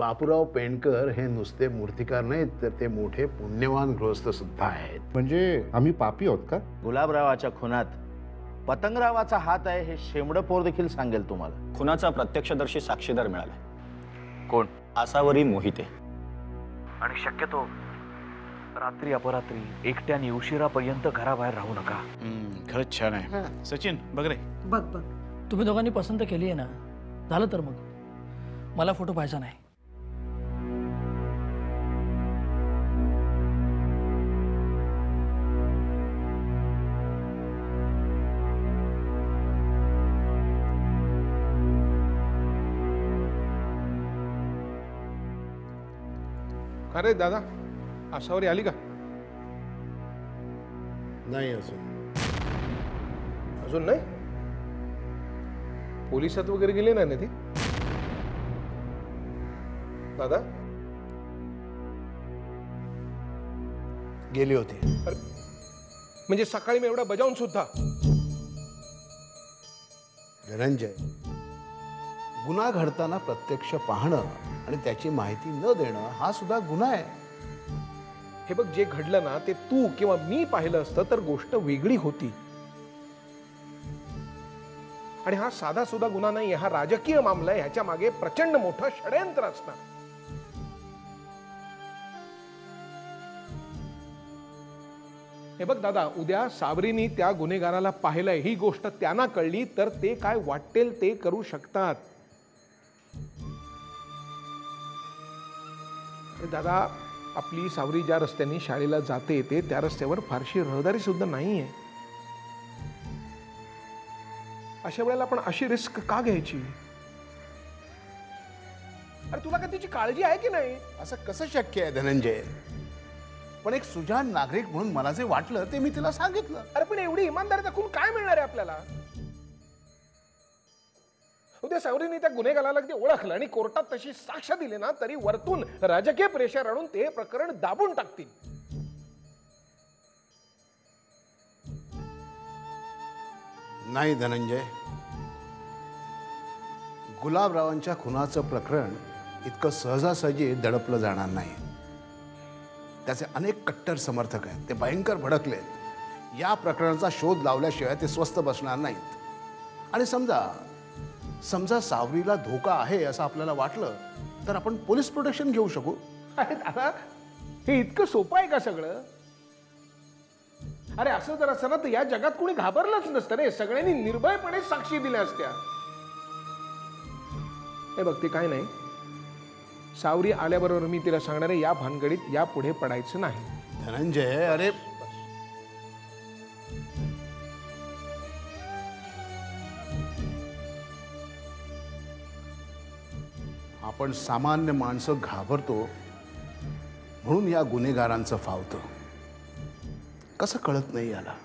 बापूराव पेंडकर हे नुसते मूर्तिकार नाहीत, तर ते मोठे पुण्यवान गृहस्थ सुद्धा आहेत. म्हणजे आम्ही पापी आहोत का? गुलाबरावाच्या खुनात पतंगरावाचा हात आहे हे शेमडपोर देखील सांगेल तुम्हाला. खुनाचा प्रत्यक्षदर्शी साक्षीदार मिळाला. कोण? आसावरी मोहिते. आणि शक्यतो रात्री अपरात्री एकट्याने उशिरापर्यंत घराबाहेर राहू नका. खरंच छान आहे. सचिन बघ रे. बघ बघ, तुम्ही दोघांनी पसंत केली आहे ना, झालं तर मग मला फोटो पाहायचा नाही. अरे दादा, आशावरी आली का? नाही अजून. अजून नाही? पोलिसात वगैरे गेले नाही ना ती? दादा गेली होती. म्हणजे सकाळी मी एवढा बजावून सुद्धा? धनंजय, गुन्हा घडताना प्रत्यक्ष पाहणं आणि त्याची माहिती न देणं हा सुद्धा गुन्हा आहे. हे बघ, जे घडलं ना ते तू किंवा मी पाहिलं असतं तर गोष्ट वेगळी होती. आणि हा साधा सुद्धा गुन्हा नाही, हा राजकीय मामला आहे. ह्याच्या मागे प्रचंड मोठं षडयंत्र असणार. हे बघ दादा, उद्या सावरीनी त्या गुन्हेगाराला पाहिलंय ही गोष्ट त्यांना कळली तर ते काय वाटेल ते करू शकतात. दादा, आपली सावरी ज्या रस्त्याने शाळेला जाते येते त्या रस्त्यावर फारशी रहदारी सुद्धा नाहीये. अशा वेळेला आपण अशी रिस्क का घ्यायची? अरे तुला का तिची काळजी आहे की नाही? असं कसं शक्य आहे धनंजय? पण एक सुजाण नागरिक म्हणून मला जे वाटलं ते मी तिला सांगितलं. अरे पण एवढी इमानदारी दाखवून काय मिळणार आहे आपल्याला? उद्या सावरीने त्या गुन्हेगाराला ते ओळखलं आणि कोर्टात तशी साक्ष दिली ना तरी वरतून राजकीय प्रेशर आणून ते प्रकरण दाबून टाकतील. नाही धनंजय, गुलाबरावांच्या खुनाचं प्रकरण इतकं सहजासहजी दडपलं जाणार नाही. त्याचे अनेक कट्टर समर्थक आहेत, ते भयंकर भडकलेत. या प्रकरणाचा शोध लावल्याशिवाय ते स्वस्थ बसणार नाहीत. आणि समजा सावरीला धोका आहे असं आपल्याला वाटलं तर आपण पोलीस प्रोटेक्शन घेऊ शकू. अरे दादा, हे इतकं सोपं आहे का सगळं? अरे असं जर असं ना तर या जगात कोणी घाबरलंच नसतं रे. सगळ्यांनी निर्भयपणे साक्षी दिल्या असत्या. हे बघ, ते काय नाही, सावरी आल्याबरोबर मी तिला सांगणार आहे या भानगडीत यापुढे पडायचं नाही. धनंजय, अरे आपण सामान्य माणसं घाबरतो म्हणून या गुन्हेगारांचं फावतं. कसं कळत नाही याला?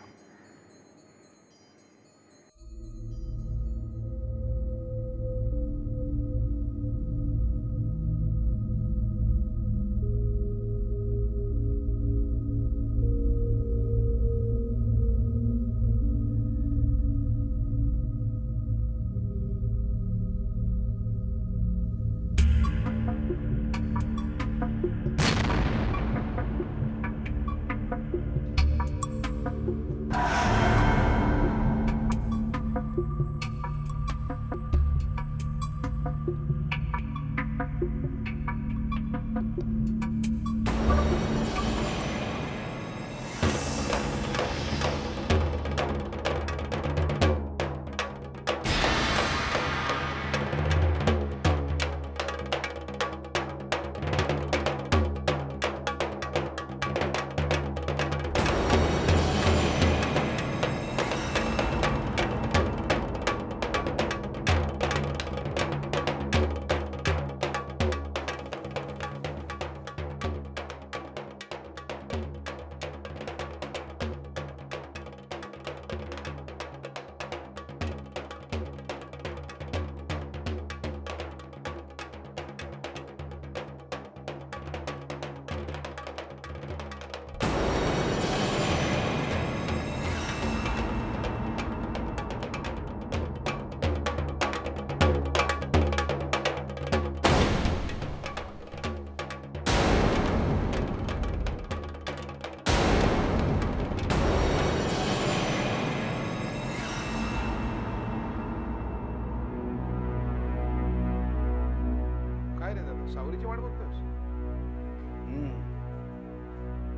सावरीची वाट बघतोस?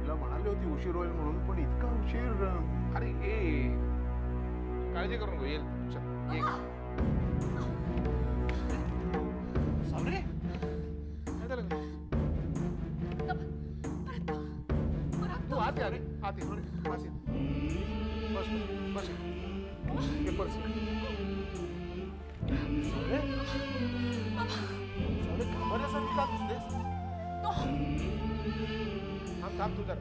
तिला म्हणाली होती उशीर होईल म्हणून, पण इतका उशीर. अरे ये, काळजी करू नको, येईल. चल, ये. सावरे, काय झालं? तू आत ये, अरे आत ये, आत ये. बस बस ये, पर्स. सावरे, सावरे, घाबरल्यासारखी का दिसतेस? थांब तू जरा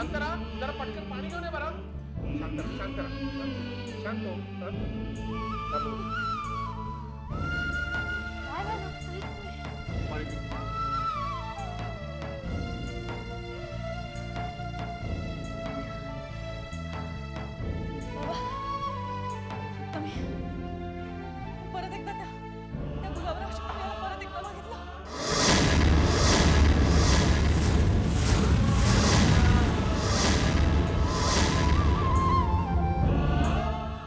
अंतरा, जरा पटकन पाणी घेऊन ये बरा. शांत राहा, शांत राहा, शांत हो. पाणी घे. परत एकदा त्या गुलाबरावच्या पुण्याला परत एकदा बघितलं.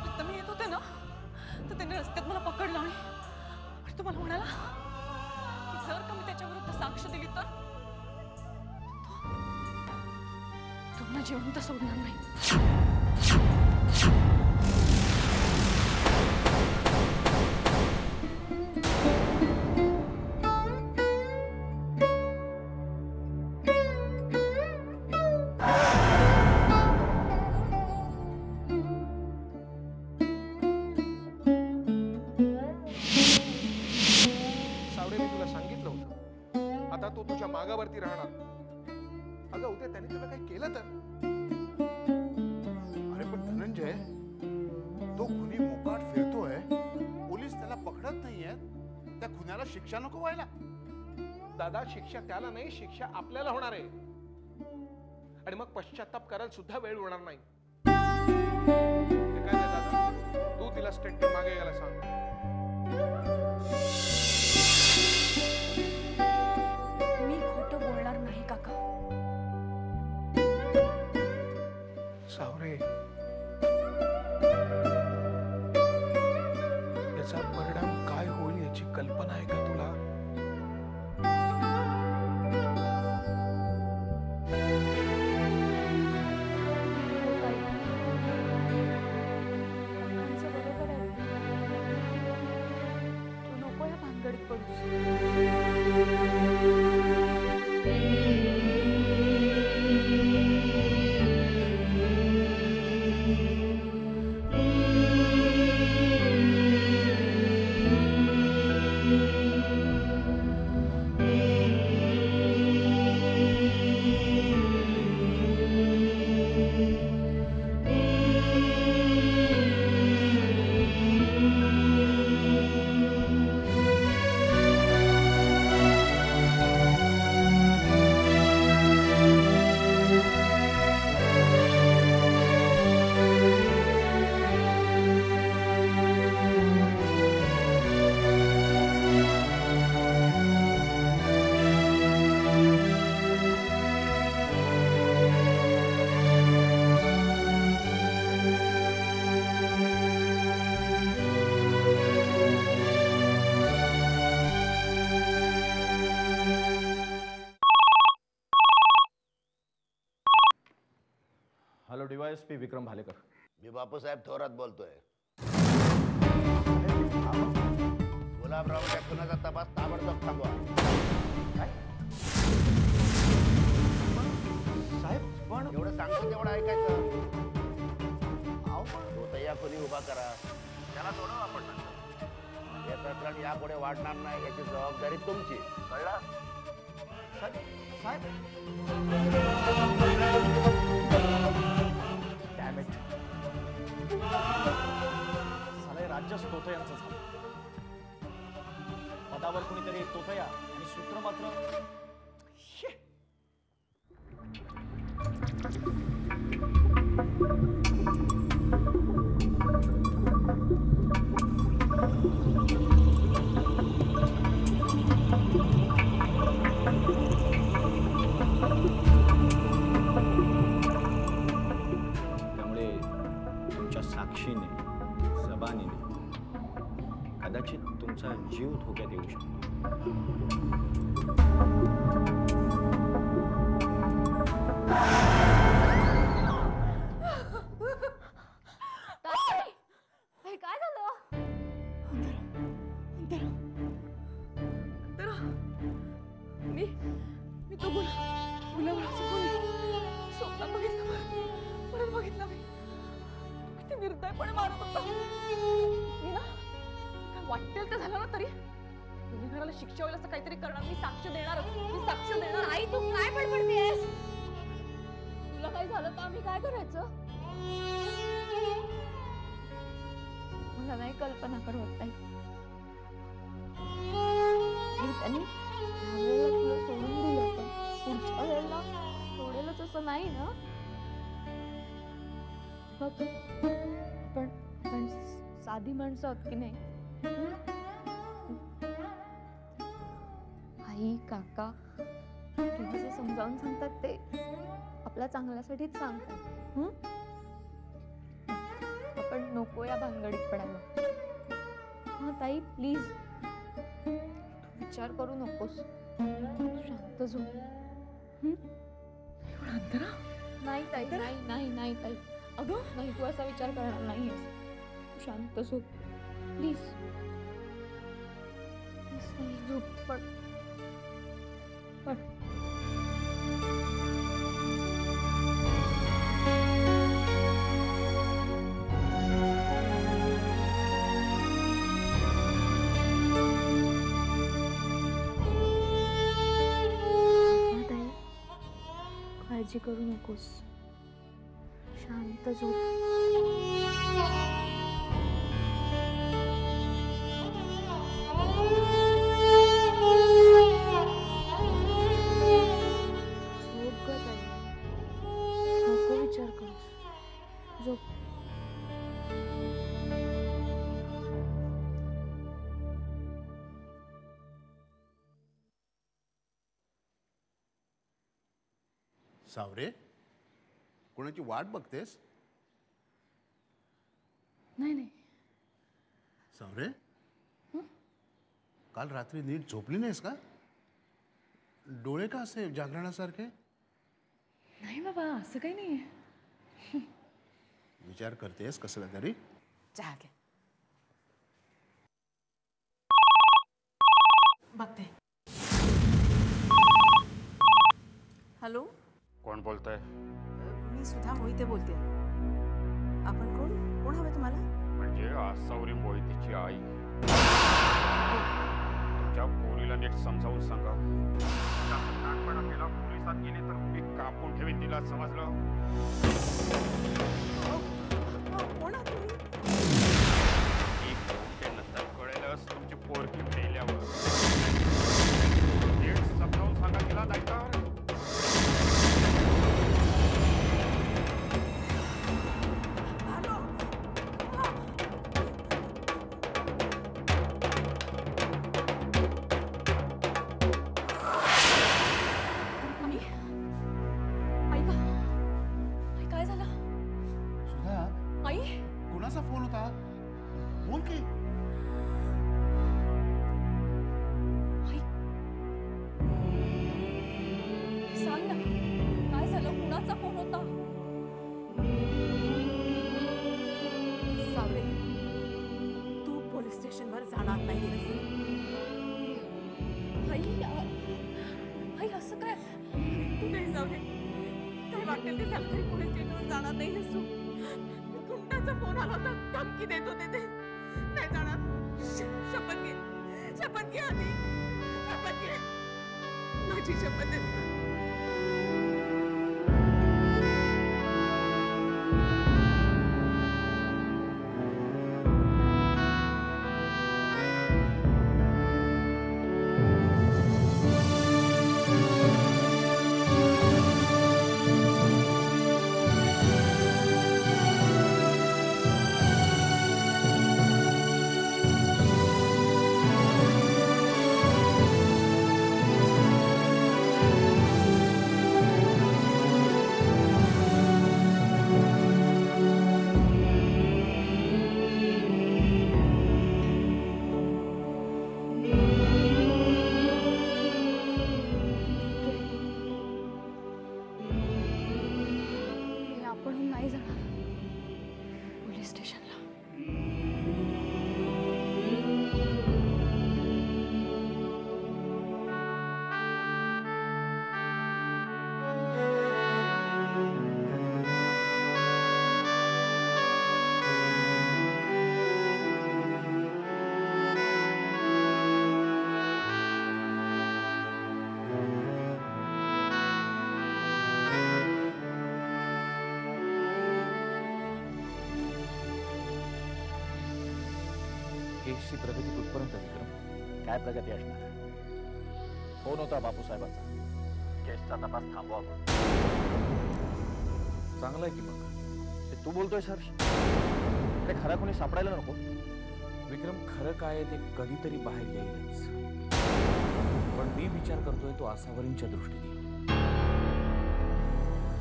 आता मी येत होते ना, तर त्याने रस्त्यात मला पकडलं आणि तो मला म्हणाला की जर का मी त्याच्या विरुद्ध साक्ष दिली तर तो मला जिवंत सोडणार नाही. सावरे, मी तुला सांगितलं होतं, आता तो तुझ्या मागावरती राहणार. अगं उद्या त्याने तुला काही केलं तर? अरे पण धनंजय, तो खुनी मोकाट फिरतोय, पोलीस त्याला पकडत नाहीयेत, त्या खुन्याला शिक्षा नको व्हायला? दादा, शिक्षा त्याला नाही, शिक्षा आपल्याला होणार आहे. आणि मग पश्चाताप करायला सुद्धा वेळ होणार नाही. ते काय नाही दादा, तू तिला स्टेटमेंट मागे यायला सांग. मी खोटं बोलणार नाही काका. सावरे, याचा परिणाम काय होईल याची कल्पना आहे का तुला? काकांचं बरोबर आहे. तू नको या भानगडीत पडूस. हॅलो DYSP विक्रम भालेकर. मी बापूसाहेब थोरात बोलतोय. गुलाबरावच्या खुनाचा तपास ताबडतोब थांबवा. साहेब पण एवढं सांगतो तेवढं ऐकायचं. तो या खुनी उभा करा, त्याला सोडवा आपण नंतर. हे प्रकरण यापुढे वाढणार नाही याची जबाबदारी तुमची, कळलं? Dam it. साले राज्यच तोतयांचं झालं. पदावर कुणीतरी तोतया आणि सूत्र मात्र त्यामुळे तुमच्या साक्षीने जबानीने कदाचित तुमचा जीव धोक्यात येऊ शकतो. मी तो गुलाबाचं फुल स्वप्नात बघितलं, परत बघितलं मी. किती निर्दयपणे मारत होता मी ना. काय वाटेल ते झालं ना तरी गुन्हेगाराला शिक्षा होईल असं काहीतरी करणार. मी साक्ष देणारच, मी साक्ष देणार. आई तू काय बडबडतेस? तुला काय झालं तर आम्ही काय करायचं? मला नाही कल्पना करत नाही. त्यांनी तुला सोडून दिलं होतं, पुढच्या वेळेला सोडेलच असं नाही ना. पण साधी माणसं आहोत की नाही. आई काका तुम्ही जे समजावून सांगतात ते आपल्या चांगल्यासाठीच सांगतात. आपण नको या भानगडीत पडायला. हा ताई प्लीज विचार करू नकोस, शांत झोप. नाही ताई, नाही नाही नाही ताई. अगं नाही, तू असा विचार करणार नाहीयेस. तू शांत झोप प्लीज. झोप पण काळजी करू नकोस, शांत झोप. झोप ग ताई, नको विचार करूस, झोप. सावरे, कोणाची वाट बघतेस? नाही नाही सावरे, काल रात्री नीट झोपली नाहीस का? डोळे का असे जागरणासारखे? नाही बाबा, असं काही नाहीये. विचार करतेस कसला तरी? चहा घे, बघते. हॅलो, कोण बोलतंय? मी सुधा मोहिते बोलते. आपण कोण हवे तुम्हाला? म्हणजे आसावरी मोहितीची आई. तुमच्या पोरीला नीट समजावून सांगा. लहानपणा पोलिसात गेली तर मी कापून ठेवीन तिला, समजलं? कोण आहात तुम्ही? एक घंटे नंतर कळेलच तुमची पोरगी मेल्यावर. नीट समजावून सांगा तिला, नाही का? कोणाचा फोन होता? बोल की. सांग ना, काय झालं? कुणाचा फोन होता? सावरे, तू पोलीस स्टेशनवर जाणार नाहीस. आई असं काय? तू नाही सावरे, काय वाटेल ते झालं तरी पोलीस स्टेशनवर जाणार नाहीस तू. गुंडाचा फोन आला होता, धमकी देत होते ते. नाही जाणार. शपथ घे, शपथ घे आधी, शपथ घे, माझी शपथ आहे. केसची प्रगती कुठपर्यंत विक्रम? काय प्रगती असणार? फोन होता बापूसाहेबांचा, केसचा तपास थांबवा. चांगलं आहे की मग. ते तू बोलतोय सर, ते खरा कोणी सापडायला नको. विक्रम, खरं काय आहे ते कधीतरी बाहेर येईलच. पण मी विचार करतोय तो आसावरींच्या दृष्टीने.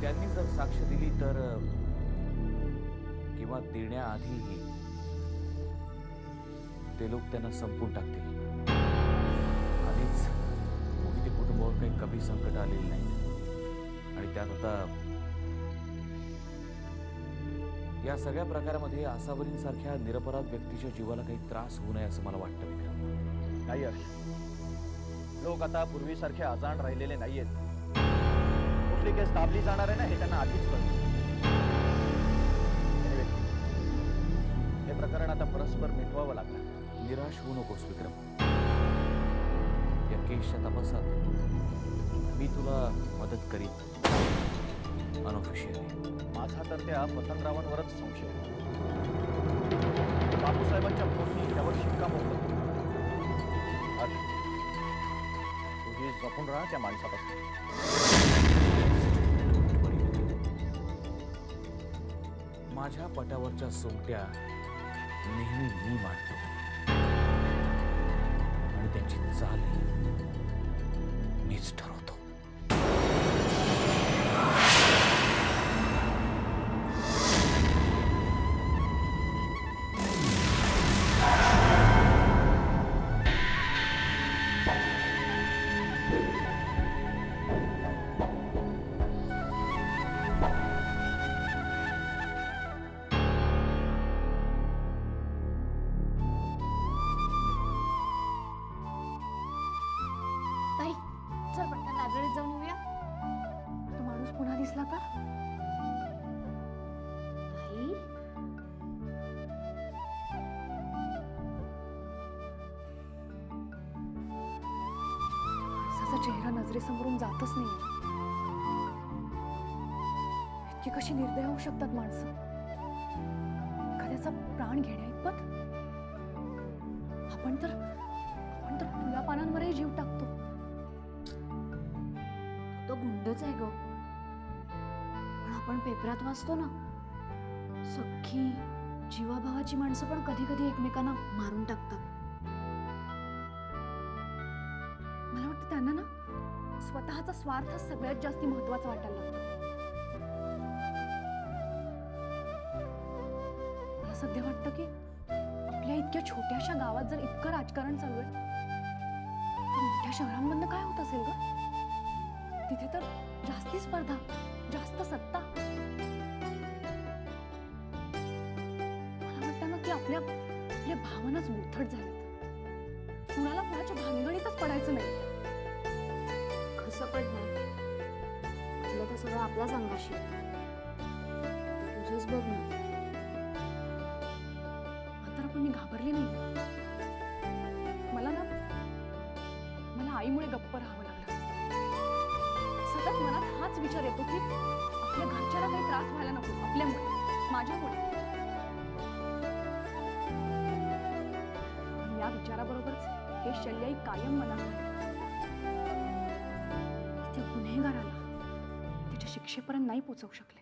त्यांनी जर साक्ष दिली तर, किंवा देण्याआधीही ते लोक त्यांना संपून टाकतील. आधीच मोहिते कुटुंबावर काही कमी संकट आलेली नाही, आणि त्यात आता या सगळ्या प्रकारामध्ये आसावरींसारख्या निरपराध व्यक्तीच्या जीवाला काही त्रास होऊ नये असं मला वाटतं विक्रम. नाही हर्ष, लोक आता पूर्वीसारखे अजाण राहिलेले नाहीयेत. कुठली केस दाबली जाणार आहे ना हे त्यांना आधीच कळतं. Anyway, हे प्रकरण आता परस्पर मिटवावं लागणार. निराश होऊ नकोस विक्रम. या केसच्या तपासात मी तुला मदत करीन, अनऑफिशियली. माझा तर त्या पतंगरावांवरच संशय आहे. बापूसाहेबांच्या फोननी त्यावर शिक्कामोर्तब केलं. तुझी जपून राहा त्या माणसापासून. माझ्या पटावरच्या सोंगट्या नेहमी मी मांडतो, आणि त्यांची चालही मीच ठरवतो. ताई, चल पटकन लायब्ररीत जाऊन येऊया. तो माणूस पुन्हा दिसला तर? ताई, माणसाचा चेहरा नजरेसमोरून जातच नाही. इतकी कशी निर्दय होऊ शकतात माणसं? एखाद्याचा प्राण घेण्याइतपत? आपण तर फुला पानांवरही जीव टाकतो. तो गुंडच आहे ग. पण आपण पेपरात वाचतो ना, सख्खी जीवाभावाची माणसं पण कधी कधी एकमेकांना मारून टाकतात. मला वाटतं त्यांना ना स्वतःचा स्वार्थ सगळ्यात जास्त महत्वाचा वाटायला लागतो. मला सध्या वाटतं की आपल्या इतक्या छोट्याशा गावात जर इतकं राजकारण चालू आहे, तर मोठ्या शहरांमधनं काय होत असेल ग? तिथे तर जास्ती स्पर्धा, जास्त सत्ता. मला वाटतं ना की आपल्या भावनाच मुठ्थट झाल्यात. कुणाला कुणाच्या भानगडीतच पडायचं नाही. कसं पडणार? आपलं तर सगळं आपल्याच अंगाशी. तुझंच बघ ना. मात्र पण मी घाबरले नाही. मला आईमुळे गप्प राहावं लागलं. सतत मनात हाच विचार येतो की आपल्या घरच्याला काही त्रास व्हायला नको, आपल्यामुळे, माझ्यामुळे. आणि या विचाराबरोबरच हे शल्याई कायम मनात आहे. त्या गुन्हेगाराला त्याच्या शिक्षेपर्यंत नाही पोचवू शकले.